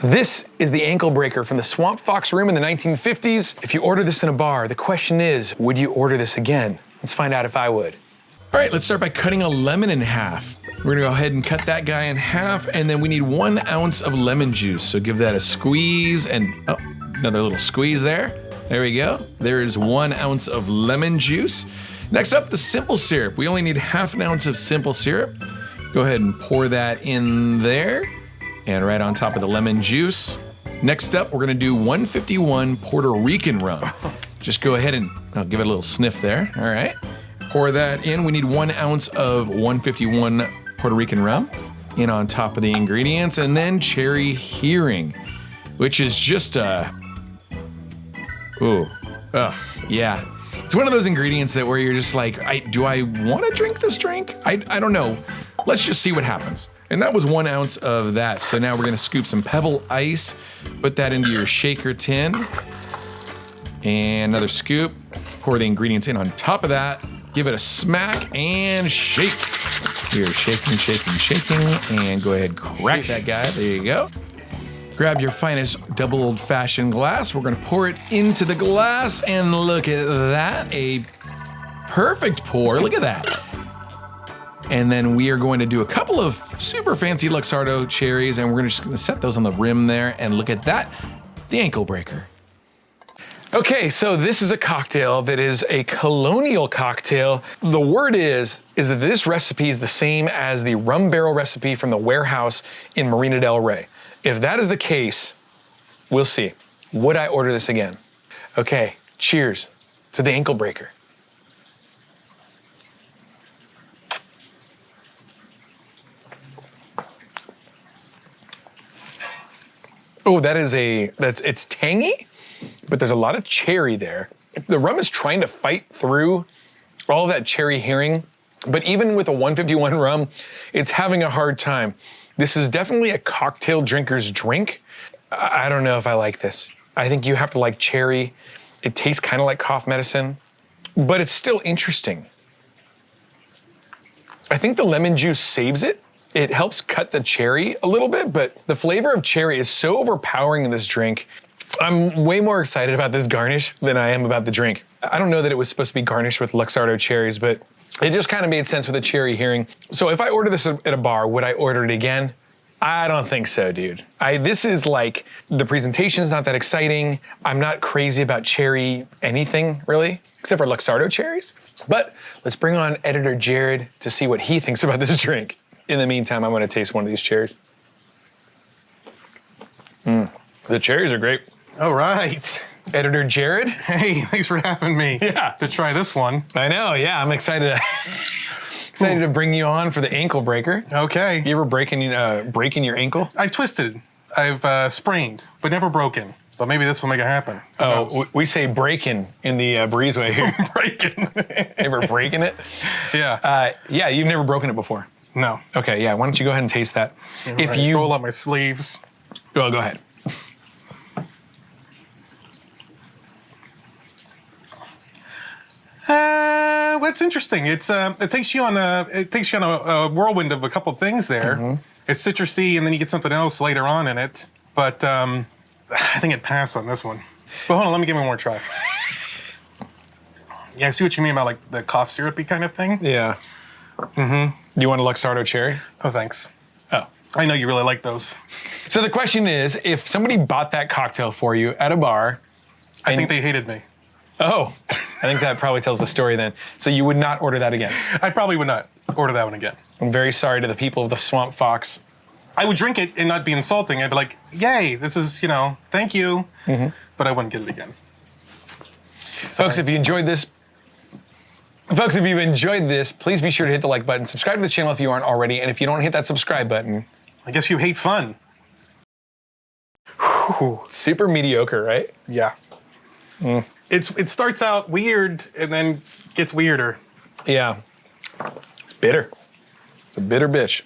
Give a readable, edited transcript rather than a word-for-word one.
This is the ankle breaker from the Swamp Fox room in the 1950s. If you order this in a bar, the question is, would you order this again? Let's find out if I would. All right, let's start by cutting a lemon in half. We're gonna go ahead and cut that guy in half, and then we need 1 ounce of lemon juice. So give that a squeeze, and oh, another little squeeze there. There we go. There is 1 ounce of lemon juice. Next up, the simple syrup. We only need ½ an ounce of simple syrup. Go ahead and pour that in there. And right on top of the lemon juice. Next up, we're gonna do 151 Puerto Rican rum. Just go ahead and give it a little sniff there, all right. Pour that in. We need 1 ounce of 151 Puerto Rican rum in on top of the ingredients. And then Cherry Heering, which is just yeah. It's one of those ingredients that where you're just like, do I wanna drink this drink? I don't know. Let's just see what happens. And that was 1 ounce of that. So now we're gonna scoop some pebble ice, put that into your shaker tin, and another scoop. Pour the ingredients in on top of that, give it a smack and shake. You're shaking, shaking, shaking, and go ahead, crack that guy, there you go. Grab your finest double old-fashioned glass. We're gonna pour it into the glass, and look at that, a perfect pour, look at that. And then we are going to do a couple of super fancy Luxardo cherries, and we're just gonna set those on the rim there, and look at that, the ankle breaker. Okay, so this is a cocktail that is a colonial cocktail. The word is that this recipe is the same as the rum barrel recipe from the warehouse in Marina del Rey. If that is the case, we'll see. Would I order this again? Okay, cheers to the ankle breaker. Oh, it's tangy, but there's a lot of cherry there. The rum is trying to fight through all of that Cherry Heering, but even with a 151 rum, it's having a hard time. This is definitely a cocktail drinker's drink. I don't know if I like this. I think you have to like cherry. It tastes kind of like cough medicine, but it's still interesting. I think the lemon juice saves it. It helps cut the cherry a little bit, but the flavor of cherry is so overpowering in this drink. I'm way more excited about this garnish than I am about the drink. I don't know that it was supposed to be garnished with Luxardo cherries, but it just kind of made sense with the Cherry Heering. So if I order this at a bar, would I order it again? I don't think so, dude. This is like, the presentation's not that exciting. I'm not crazy about cherry anything, really, except for Luxardo cherries. But let's bring on editor Jared to see what he thinks about this drink. In the meantime, I'm gonna taste one of these cherries. The cherries are great. All right. Editor Jared. Hey, thanks for having me. Yeah. To try this one. I know, yeah, I'm excited to bring you on for the ankle breaker. Okay. You ever breaking your ankle? I've twisted, I've sprained, but never broken. But maybe this will make it happen. Oh, we say breaking in the Breezeway here. Breaking. Ever breaking it? Yeah. Yeah, you've never broken it before. No. Okay, yeah, why don't you go ahead and taste that? If you roll up my sleeves. Well, go ahead. That's interesting. It takes you on a whirlwind of a couple of things there. Mm-hmm. It's citrusy, and then you get something else later on in it. But I think it passed on this one. But hold on, let me give it one more try. Yeah, I see what you mean about like the cough syrupy kind of thing. Yeah. Mm-hmm. You want a Luxardo cherry? Oh, thanks. Oh. I know you really like those. So the question is, if somebody bought that cocktail for you at a bar... I think they hated me. Oh, I think that probably tells the story then. So you would not order that again? I probably would not order that one again. I'm very sorry to the people of the Swamp Fox. I would drink it and not be insulting. I'd be like, yay, this is, thank you. Mm-hmm. But I wouldn't get it again. Sorry. Folks, if you enjoyed this, please be sure to hit the like button. Subscribe to the channel if you aren't already. And if you don't hit that subscribe button... I guess you hate fun. Whew. Super mediocre, right? Yeah. Mm. It starts out weird and then gets weirder. Yeah. It's bitter. It's a bitter bitch.